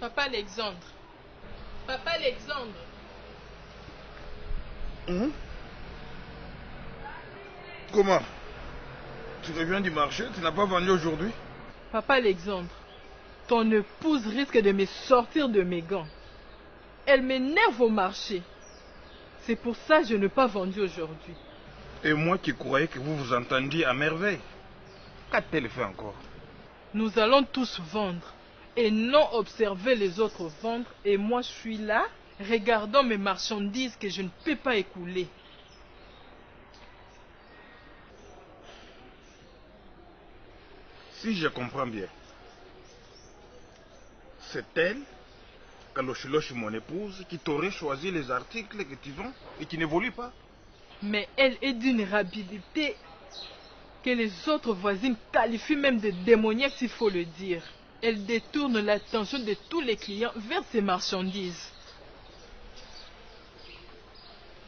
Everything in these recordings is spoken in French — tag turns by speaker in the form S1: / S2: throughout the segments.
S1: Papa Alexandre. Papa Alexandre.
S2: Comment? Tu reviens du marché? Tu n'as pas vendu aujourd'hui?
S1: Papa Alexandre, ton épouse risque de me sortir de mes gants. Elle m'énerve au marché. C'est pour ça que je n'ai pas vendu aujourd'hui.
S2: Et moi qui croyais que vous vous entendiez à merveille. Qu'a-t-elle fait encore?
S1: Nous allons tous vendre et non observer les autres vendre. Et moi je suis là, regardant mes marchandises que je ne peux pas écouler.
S2: Si je comprends bien, c'est elle, Kaloshiloshi, mon épouse, qui t'aurait choisi les articles que tu vends et qui n'évoluent pas.
S1: Mais elle est d'une rapidité que les autres voisines qualifient même de démoniaque, s'il faut le dire. Elle détourne l'attention de tous les clients vers ses marchandises.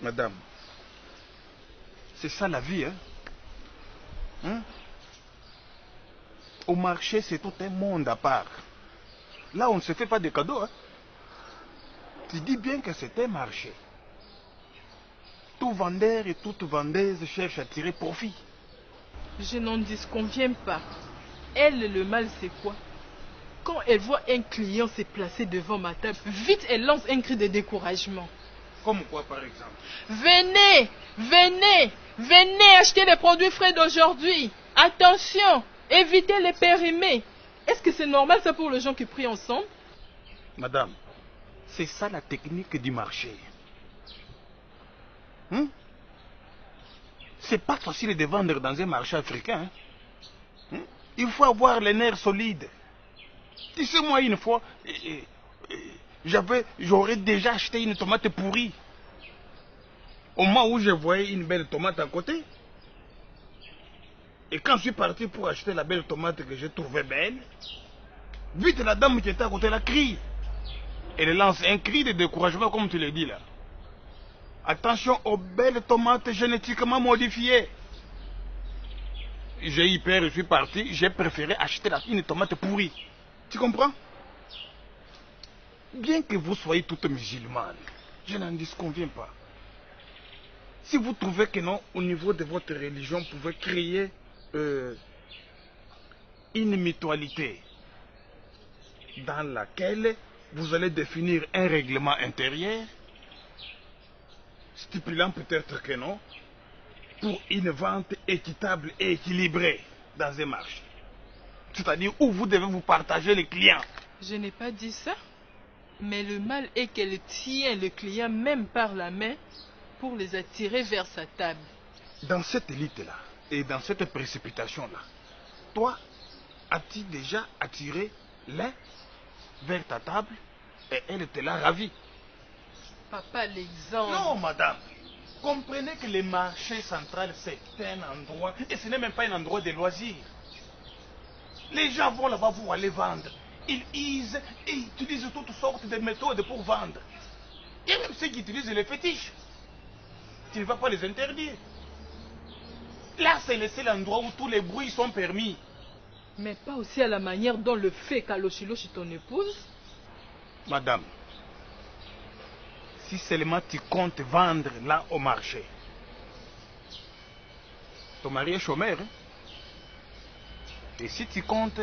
S2: Madame, c'est ça la vie, hein? Au marché, c'est tout un monde à part. Là, on ne se fait pas de cadeaux, hein? Tu dis bien que c'est un marché. Tout vendeur et toute vendeuse cherche à tirer profit.
S1: Je n'en disconviens pas. Elle, le mal, c'est quoi? Quand elle voit un client se placer devant ma table, vite elle lance un cri de découragement.
S2: Comme quoi, par exemple?
S1: Venez, venez, venez acheter les produits frais d'aujourd'hui. Attention, évitez les périmés. Est-ce que c'est normal ça pour les gens qui prient ensemble?
S2: Madame, c'est ça la technique du marché. C'est pas facile de vendre dans un marché africain. Il faut avoir les nerfs solides. Tu sais, moi, une fois, j'aurais déjà acheté une tomate pourrie. Au moment où je voyais une belle tomate à côté. Et quand je suis parti pour acheter la belle tomate que j'ai trouvée belle, vite la dame qui était à côté la crie. Elle lance un cri de découragement, comme tu l'as dit là. Attention aux belles tomates génétiquement modifiées. J'ai eu peur, je suis parti, j'ai préféré acheter une tomate pourrie. Tu comprends? Bien que vous soyez toutes musulmanes, je n'en disconviens pas. Si vous trouvez que non, au niveau de votre religion, vous pouvez créer une mutualité dans laquelle vous allez définir un règlement intérieur stipulant peut-être que non, pour une vente équitable et équilibrée dans un marché. C'est-à-dire où vous devez vous partager les clients.
S1: Je n'ai pas dit ça. Mais le mal est qu'elle tient le client même par la main pour les attirer vers sa table.
S2: Dans cette élite-là et dans cette précipitation-là, toi, as-tu déjà attiré l'un vers ta table et elle te l'a ravi?
S1: Papa, l'exemple.
S2: Non, madame. Comprenez que le marché central, c'est un endroit, et ce n'est même pas un endroit de loisirs. Les gens vont là-bas pour aller vendre. Ils usent et utilisent toutes sortes de méthodes pour vendre. Il y a même ceux qui utilisent les fétiches. Tu ne vas pas les interdire. Là, c'est le seul endroit où tous les bruits sont permis.
S1: Mais pas aussi à la manière dont le fait Kaloshiloshi ton épouse.
S2: Madame, si seulement tu comptes vendre là au marché. Ton mari est chômeur. Et si tu comptes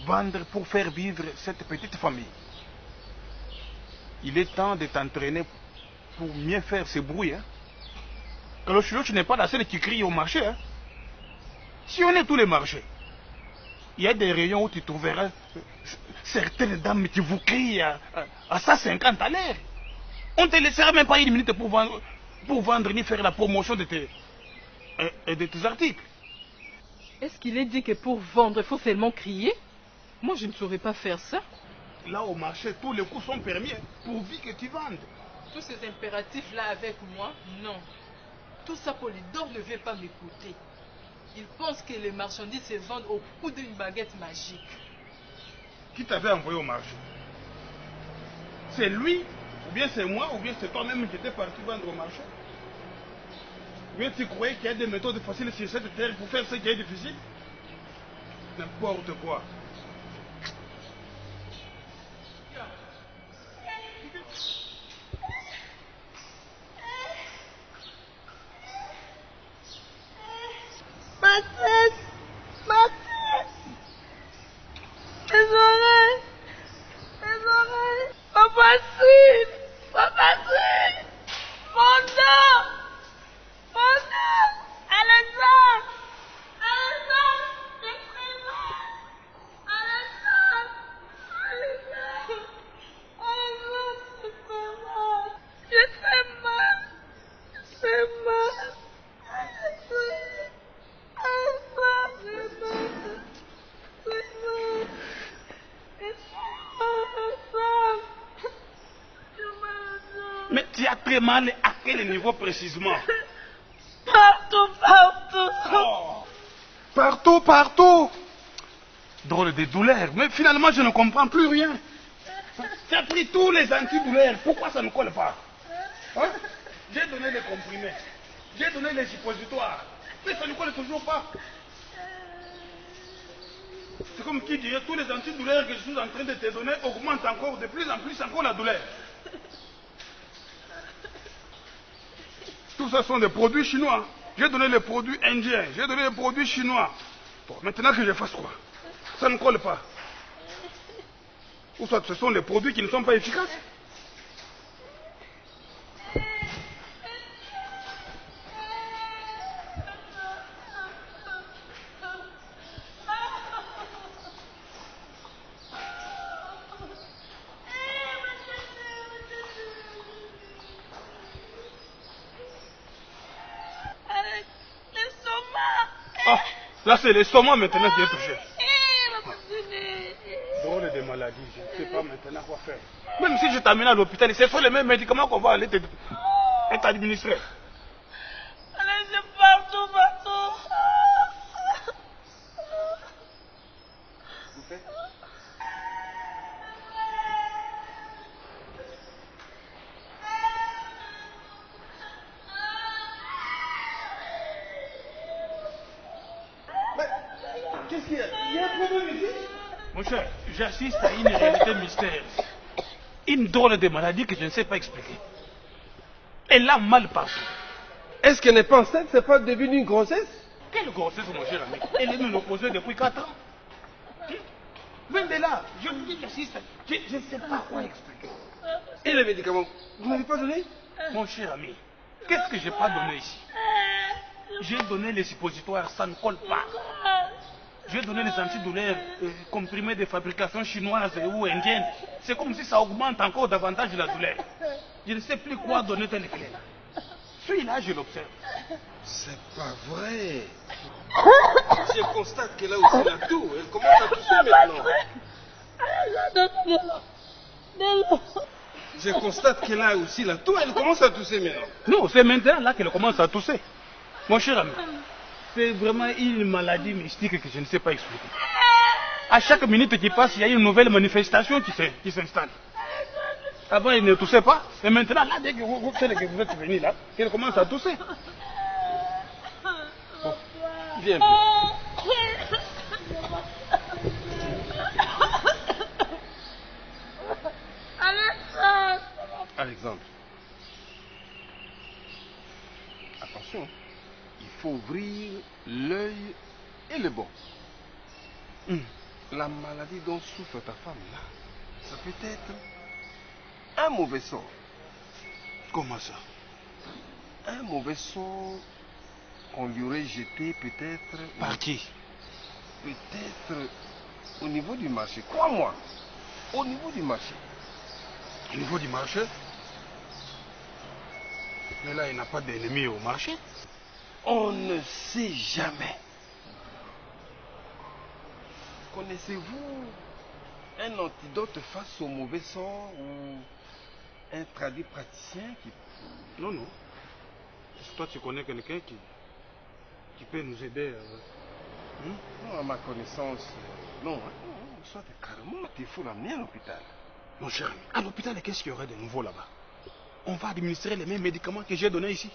S2: vendre pour faire vivre cette petite famille, il est temps de t'entraîner pour mieux faire ce bruit. Kaloshiloshi n'est pas la seule qui crie au marché. Si on est tous les marchés, il y a des rayons où tu trouveras certaines dames qui vous crient à 150 à l'heure. On ne te laissera même pas une minute pour vendre ni faire la promotion de tes articles.
S1: Est-ce qu'il est dit que pour vendre, il faut seulement crier? Moi, je ne saurais pas faire ça.
S2: Là, au marché, tous les coups sont permis, pourvu que tu vendes.
S1: Tous ces impératifs-là avec moi, non. Tout ça, Polydore ne veut pas m'écouter. Il pense que les marchandises se vendent au coup d'une baguette magique.
S2: Qui t'avait envoyé au marché? C'est lui, ou bien c'est moi, ou bien c'est toi-même qui étais parti vendre au marché? Ou bien tu croyais qu'il y a des méthodes faciles sur cette terre pour faire ce qui est difficile? N'importe quoi.
S1: facile. Pas facile. Mon dos. Mon dos. Alexandre. Alexandre. J'ai très mal. Alexandre. Alexandre. Alexandre, j'ai très mal. J'ai très mal.
S2: Mais tu as très mal à quel niveau précisément?
S1: Partout, partout.
S2: Oh. Partout, partout. Drôle de douleur. Mais finalement, je ne comprends plus rien. Tu as pris tous les antidouleurs. Pourquoi ça ne colle pas? Hein? J'ai donné les comprimés. J'ai donné les suppositoires. Mais ça ne colle toujours pas. C'est comme qui dirait tous les antidouleurs que je suis en train de te donner augmentent encore de plus en plus encore la douleur. Tout ça sont des produits chinois. J'ai donné les produits indiens. J'ai donné les produits chinois. Bon, maintenant que je fasse quoi? Ça ne colle pas. Ou soit ce sont les produits qui ne sont pas efficaces. Ah, là c'est l'estomac maintenant qui est touché. Drôle de maladie, je ne sais pas maintenant quoi faire. Même si je t'amène à l'hôpital, ce sont les mêmes médicaments qu'on va aller t'administrer.
S1: Allez, c'est partout, partout.
S2: Qu'est-ce qu'il y a? Il y a un problème ici? Mon cher, j'assiste à une réalité mystère. Une drôle de maladie que je ne sais pas expliquer. Elle a mal partout.
S3: Est-ce qu'elle n'est pas enceinte? C'est pas devenu une grossesse?
S2: Quelle grossesse, mon cher ami? Elle est ménopausée depuis 4 ans. Viens de là, je vous dis, j'assiste. Je ne sais pas quoi expliquer.
S3: Et les médicaments? Vous n'avez pas donné?
S2: Mon cher ami, qu'est-ce que j'ai pas donné ici? J'ai donné les suppositoires, ça ne colle pas. J'ai donné les antidouleurs comprimés de fabrication chinoise ou indienne. C'est comme si ça augmente encore davantage la douleur. Je ne sais plus quoi donner tel clé. Celui-là, je l'observe.
S3: C'est pas vrai. Je constate qu'elle a aussi la toux. Elle commence à tousser maintenant. Je constate qu'elle a aussi la toux. Elle commence à tousser maintenant.
S2: Non, c'est maintenant là qu'elle commence à tousser. Mon cher ami, c'est vraiment une maladie mystique que je ne sais pas expliquer. À chaque minute qui passe, il y a une nouvelle manifestation qui s'installe. Avant, il ne toussait pas. Et maintenant, là, dès que vous êtes venu là, elle commence à tousser.
S3: Bon, viens. Alexandre. Attention. Il faut ouvrir l'œil et le bon. La maladie dont souffre ta femme là, ça peut être un mauvais sort.
S2: Comment ça?
S3: Un mauvais sort qu'on lui aurait jeté peut-être...
S2: Par qui?
S3: Peut-être au niveau du marché. Crois-moi, au niveau du marché.
S2: Au niveau du marché? Mais là, il n'a pas d'ennemi au marché.
S3: On ne sait jamais. Connaissez-vous un antidote face au mauvais sort ou un traduit praticien qui...
S2: Non, non. Est-ce que toi, tu connais quelqu'un qui peut nous aider
S3: Non, à ma connaissance, non. Soit carrément, il faut l'amener à l'hôpital.
S2: Mon cher ami, à l'hôpital, qu'est-ce qu'il y aurait de nouveau là-bas? On va administrer les mêmes médicaments que j'ai donnés ici.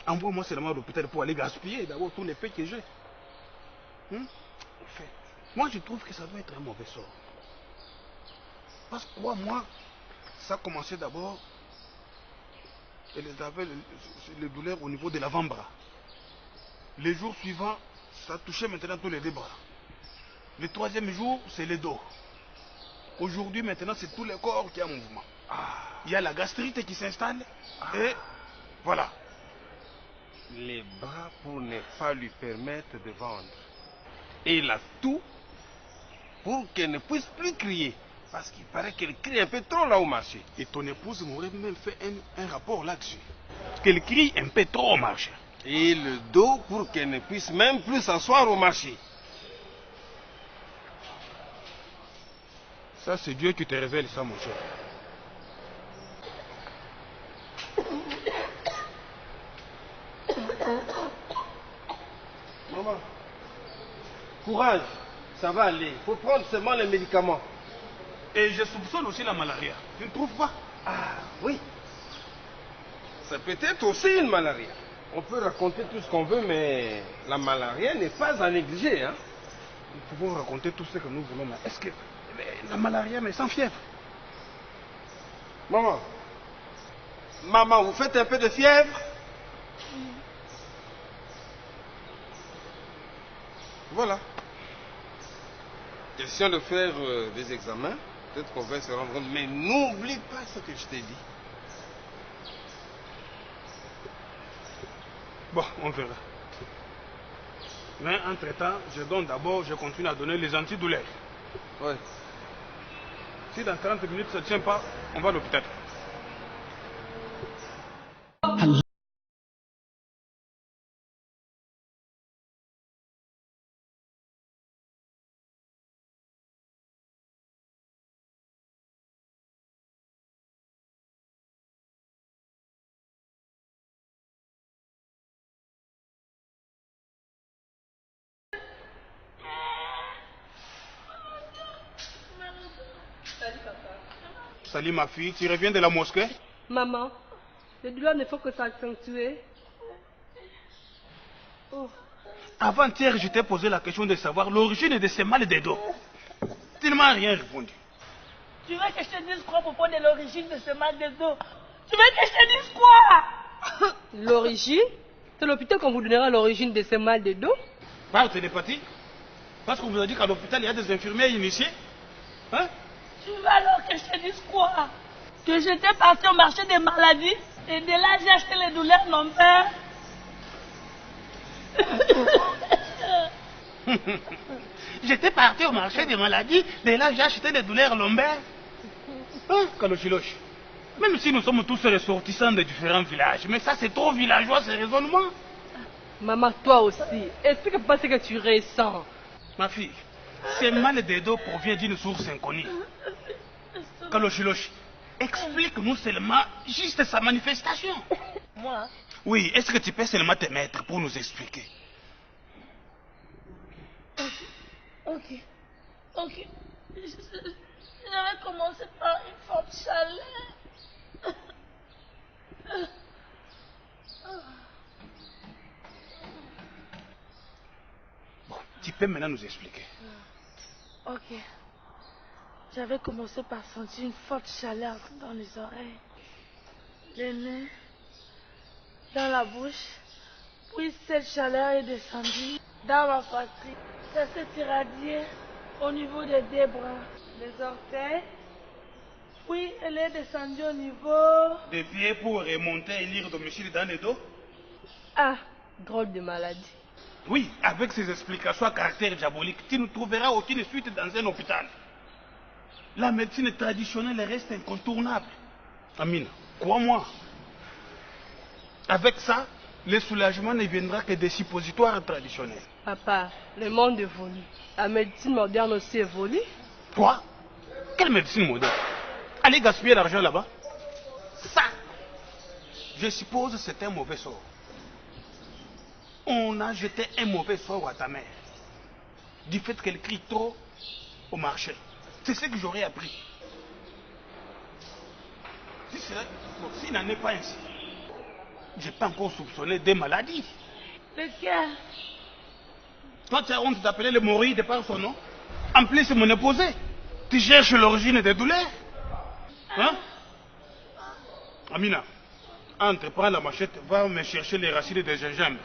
S2: Envoie-moi seulement à l'hôpital pour aller gaspiller d'abord tous les faits que j'ai. En fait, moi je trouve que ça doit être un mauvais sort. Parce que moi, ça a commencé d'abord, elle avait les douleurs au niveau de l'avant-bras. Les jours suivants, ça touchait maintenant tous les deux bras. Le troisième jour, c'est le dos. Aujourd'hui, maintenant, c'est tout le corps qui est en mouvement. Il y a la gastrite qui s'installe. Et voilà.
S3: Les bras pour ne pas lui permettre de vendre. Et il a tout pour qu'elle ne puisse plus crier. Parce qu'il paraît qu'elle crie un peu trop là au marché.
S2: Et ton épouse m'aurait même fait un rapport là-dessus. Qu'elle crie un peu trop au marché.
S3: Et le dos pour qu'elle ne puisse même plus s'asseoir au marché.
S2: Ça, c'est Dieu qui te révèle ça, mon cher.
S3: Maman, courage, ça va aller. Il faut prendre seulement les médicaments.
S2: Et je soupçonne aussi la malaria. Tu ne trouves pas?
S3: Ah, oui. Ça peut être aussi une malaria. On peut raconter tout ce qu'on veut, mais la malaria n'est pas à négliger. Hein?
S2: Nous pouvons raconter tout ce que nous voulons, mais est-ce que la malaria, mais sans fièvre?
S3: Maman, maman, vous faites un peu de fièvre? Voilà. Question de faire des examens. Peut-être qu'on va se rendre compte. Mais n'oublie pas ce que je t'ai dit.
S2: Bon, on verra. Mais entre-temps, je continue à donner les antidouleurs.
S3: Oui.
S2: Si dans 40 minutes ça ne tient pas, on va à l'hôpital. Salut ma fille, tu reviens de la mosquée?
S4: Maman, les douleurs ne font que s'accentuer. Oh.
S2: Avant-hier, je t'ai posé la question de savoir l'origine de ces mal des dos. Tu ne m'as rien répondu.
S5: Tu veux que je te dise quoi à propos de l'origine de ce mal de dos? Tu veux que je te dise quoi?
S4: L'origine? C'est l'hôpital qu'on vous donnera l'origine de ce mal de dos?
S2: Par télépathie? Parce qu'on vous a dit qu'à l'hôpital, il y a des infirmières initiées? Hein?
S5: Tu veux alors que je te dise quoi? Que j'étais parti au marché des maladies et de là j'ai acheté les douleurs lombaires.
S2: J'étais parti au marché des maladies, de là j'ai acheté les douleurs lombaires. Hein, Kalochiloche? Même si nous sommes tous ressortissants de différents villages, mais ça c'est trop villageois ce raisonnement.
S4: Maman, toi aussi, explique-moi ce que tu ressens.
S2: Ma fille, ce mal de dos provient d'une source inconnue. Kalochiloche, explique-nous seulement juste sa manifestation.
S5: Moi?
S2: Oui, est-ce que tu peux seulement te mettre pour nous expliquer?
S5: Ok. J'avais commencé par une forte chaleur.
S2: Bon, tu peux maintenant nous expliquer.
S5: Ok. J'avais commencé par sentir une forte chaleur dans les oreilles, les nez, dans la bouche. Puis cette chaleur est descendue dans ma poitrine. Ça s'est irradié au niveau des deux bras, les orteils. Puis elle est descendue au niveau...
S2: Des pieds pour remonter et lire domicile dans le dos?
S4: Ah, drôle de maladie.
S2: Oui, avec ces explications à caractère diabolique, tu ne trouveras aucune suite dans un hôpital. La médecine traditionnelle reste incontournable. Amine, crois-moi. Avec ça, le soulagement ne viendra que des suppositoires traditionnels.
S4: Papa, le monde évolue. La médecine moderne aussi évolue.
S2: Quoi? Quelle médecine moderne? Allez gaspiller l'argent là-bas? Ça, je suppose c'est un mauvais sort. On a jeté un mauvais sort à ta mère. Du fait qu'elle crie trop au marché. C'est ce que j'aurais appris. S'il n'en est pas ainsi, je n'ai pas encore soupçonné des maladies.
S5: Lequel?
S2: Toi, tu as honte d'appeler le mori de par son nom? En plus, mon épousé. Tu cherches l'origine des douleurs? Hein? Amina, entre, prends la machette, va me chercher les racines des gingembre.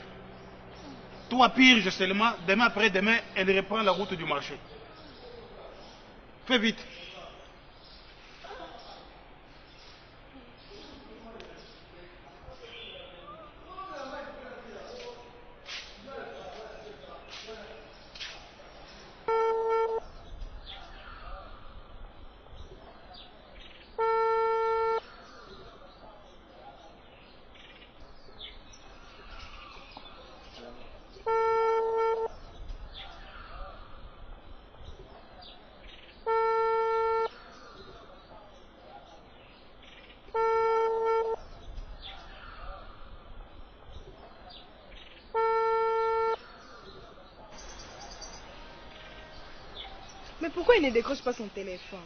S2: Toi, pire, demain après-demain, elle reprend la route du marché. Fais vite.
S4: pourquoi il ne décroche pas son téléphone?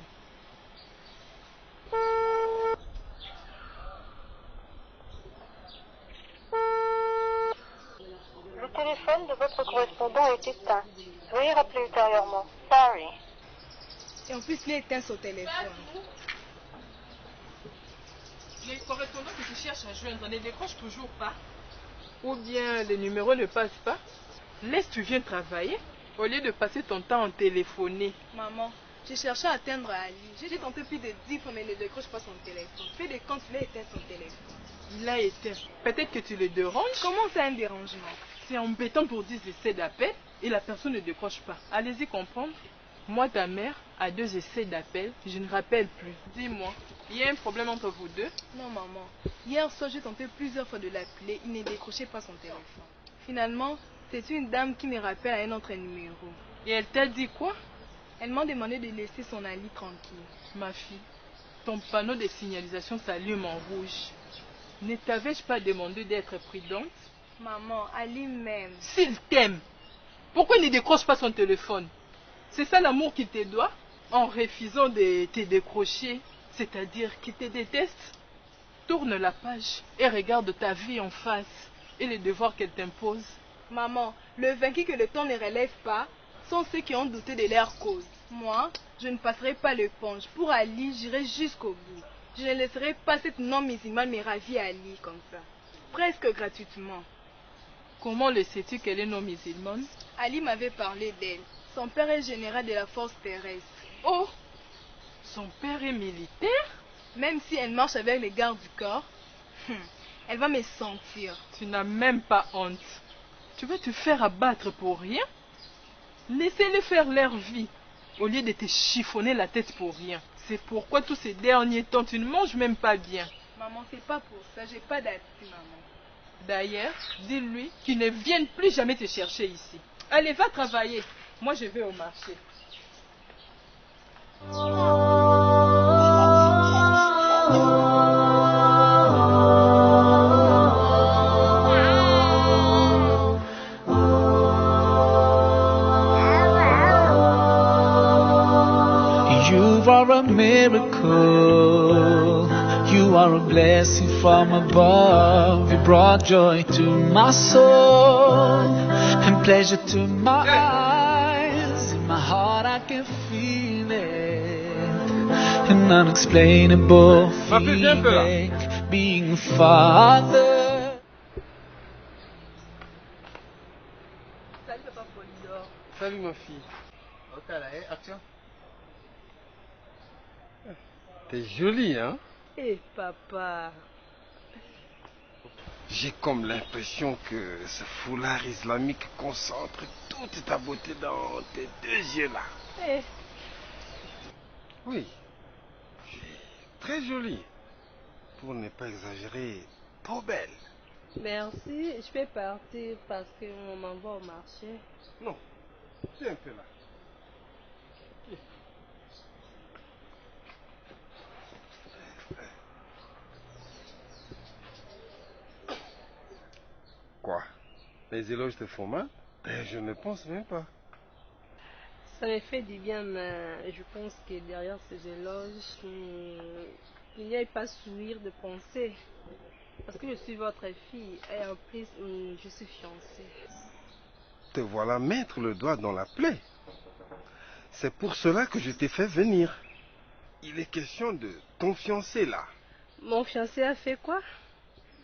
S6: Le téléphone de votre correspondant est éteint. Veuillez rappeler ultérieurement. Sorry.
S4: Et en plus, il a éteint son téléphone.
S1: Les correspondants que tu cherches à joindre ne décrochent toujours pas. Ou bien les numéros ne passent pas. Laisse, tu viens travailler au lieu de passer ton temps en téléphoner.
S4: Maman, j'ai cherché à atteindre Ali. J'ai tenté plus de 10 fois, mais il ne décroche pas son téléphone. Fais des comptes, il a éteint son téléphone.
S1: Il a éteint. Peut-être que tu le déranges.
S4: Comment c'est un dérangement?
S1: C'est embêtant pour 10 essais d'appel et la personne ne décroche pas. Allez-y comprendre. Moi, ta mère, à 2 essais d'appel, je ne rappelle plus. Dis-moi, il y a un problème entre vous deux?
S4: Non, maman. Hier soir, j'ai tenté plusieurs fois de l'appeler. Il ne décrochait pas son téléphone. Finalement, c'est une dame qui me rappelle à un autre numéro.
S1: Et elle t'a dit quoi?
S4: Elle m'a demandé de laisser son Ali tranquille.
S1: Ma fille, ton panneau de signalisation s'allume en rouge. Ne t'avais-je pas demandé d'être prudente?
S4: Maman, Ali m'aime.
S1: S'il t'aime, pourquoi il ne décroche pas son téléphone? C'est ça l'amour qu'il te doit? En refusant de te décrocher, c'est-à-dire qu'il te déteste? Tourne la page et regarde ta vie en face et les devoirs qu'elle t'impose.
S4: Maman, le vaincu que le temps ne relève pas sont ceux qui ont douté de leur cause. Moi, je ne passerai pas l'éponge. Pour Ali, j'irai jusqu'au bout. Je ne laisserai pas cette non-musulmane me ravir à Ali comme ça. Presque gratuitement.
S1: Comment le sais-tu qu'elle est non musulmane?
S4: Ali m'avait parlé d'elle. Son père est général de la force terrestre.
S1: Oh, son père est militaire?
S4: Même si elle marche avec les gardes du corps, elle va me sentir.
S1: Tu n'as même pas honte. Tu veux te faire abattre pour rien? Laissez-les faire leur vie, au lieu de te chiffonner la tête pour rien. C'est pourquoi tous ces derniers temps, tu ne manges même pas bien.
S4: Maman, c'est pas pour ça, j'ai pas d'appétit, maman.
S1: D'ailleurs, dis-lui qu'il ne vienne plus jamais te chercher ici. Allez, va travailler. Moi, je vais au marché.
S7: You are a miracle. You are a blessing from above. You brought joy to my soul and pleasure to my eyes. In my heart I can feel it. An unexplainable feeling, being a father.
S4: Salut, Papa Polydor.
S3: Salut ma fille.
S2: Ok, là, action.
S3: T'es jolie, hein?
S4: Eh, papa.
S3: J'ai comme l'impression que ce foulard islamique concentre toute ta beauté dans tes deux yeux-là.
S4: Eh,
S3: Oui, tu es très jolie. Pour ne pas exagérer, trop belle.
S4: merci. Je vais partir parce qu'on m'envoie au marché.
S3: Non, c'est un peu là. Quoi? Les éloges te font mal? Je ne pense même pas.
S4: Ça me fait du bien, mais je pense que derrière ces éloges, il n'y a pas sourire de pensée. Parce que je suis votre fille et en plus, je suis fiancée.
S3: Te voilà mettre le doigt dans la plaie. C'est pour cela que je t'ai fait venir. Il est question de ton fiancé là.
S4: Mon fiancé a fait quoi?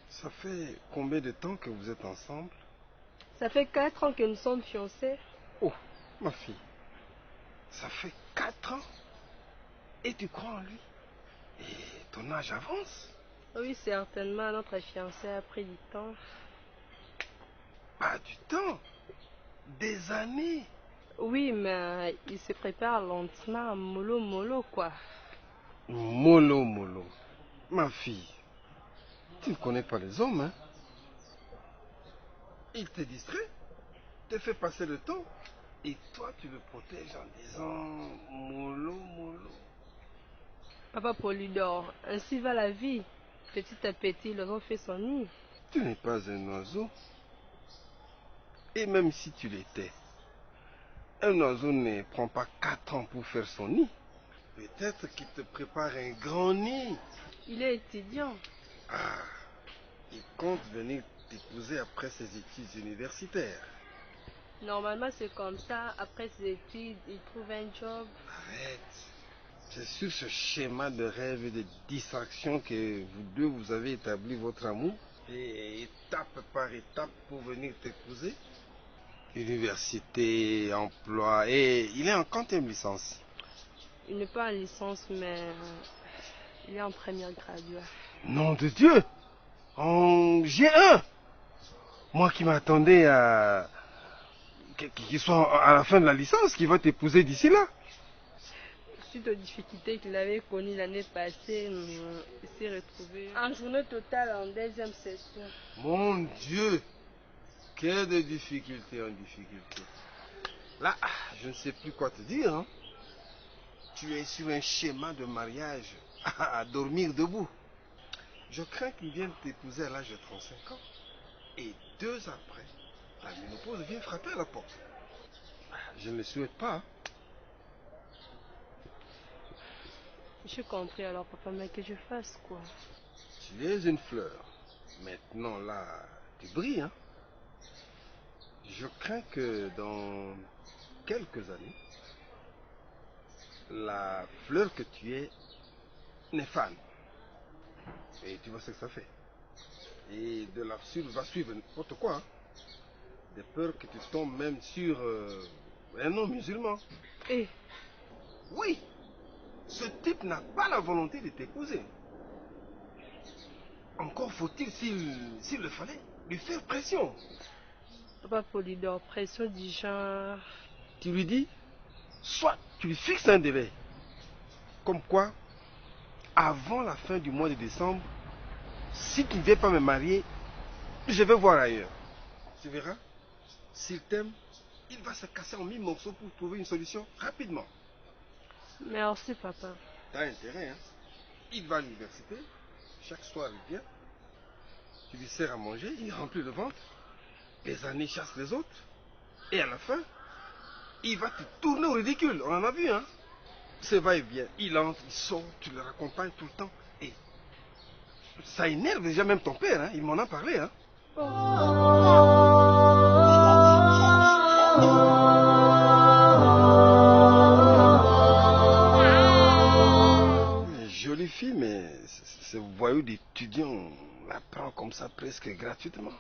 S3: Ça fait combien de temps que vous êtes ensemble?
S4: Ça fait 4 ans que nous sommes fiancés.
S3: Oh, ma fille. Ça fait 4 ans? Et tu crois en lui? Et ton âge avance?
S4: Oui, certainement, notre fiancé a pris du temps.
S3: Pas du temps. Des années.
S4: Oui, mais il se prépare lentement, mollo mollo quoi.
S3: Mollo, mollo. Ma fille, tu ne connais pas les hommes, hein? Il te distrait, te fait passer le temps, et toi tu le protèges en disant mollo, mollo.
S4: Papa Polydor, ainsi va la vie. Petit à petit, l'oiseau fait son nid.
S3: Tu n'es pas un oiseau. Et même si tu l'étais, Un oiseau ne prend pas 4 ans pour faire son nid. Peut-être qu'il te prépare un grand nid.
S8: Il est étudiant.
S3: Ah, il compte venir t'épouser après ses études universitaires.
S8: Normalement, c'est comme ça. Après ses études, il trouve un job.
S3: Arrête. C'est sur ce schéma de rêve et de distraction que vous deux vous avez établi votre amour. Et étape par étape pour venir t'épouser. Université, emploi. Et il est en quantième licence?
S8: Il n'est pas en licence, mais il est en première graduée.
S3: Nom de Dieu! En G1! Moi qui m'attendais à... qu'il soit à la fin de la licence, qui va t'épouser d'ici là.
S8: Suite aux difficultés qu'il avait connues l'année passée, il s'est retrouvé en journée totale en deuxième session.
S3: Mon Dieu! Que de difficultés en difficultés. Là, je ne sais plus quoi te dire. Hein. Tu es sur un schéma de mariage à dormir debout. Je crains qu'il vienne t'épouser à l'âge de 35 ans. Et 2 ans après, la ménopause vient frapper à la porte. Je ne le souhaite pas. Hein.
S8: J'ai compris alors, papa, mais que je fasse quoi?
S3: Tu es une fleur. Maintenant, là, tu brilles. Hein. Je crains que dans quelques années, la fleur que tu es n'est fan. Et tu vois ce que ça fait. Et de l'absurde va suivre n'importe quoi. Hein. De peur que tu tombes même sur un homme musulman.
S8: Eh?
S3: Oui, ce type n'a pas la volonté de t'épouser. Encore faut-il, s'il le fallait, lui faire pression.
S8: Papa Polydore, pression du genre...
S3: Tu lui dis, soit tu lui fixes un délai. Comme quoi, avant la fin du mois de décembre, si tu ne viens pas me marier, je vais voir ailleurs. Tu verras, s'il t'aime, il va se casser en 1000 morceaux pour trouver une solution rapidement.
S8: Merci, papa.
S3: T'as intérêt, hein? Il va à l'université, chaque soir il vient, tu lui sers à manger, il remplit le ventre, les années chassent les autres, et à la fin, il va te tourner au ridicule, on en a vu, hein? C'est va-et-vient, il entre, il sort, tu le raccompagnes tout le temps, et ça énerve déjà même ton père, hein? Il m'en a parlé, hein? Jolie fille, mais ce voyou d'étudiant, on la prend comme ça presque gratuitement.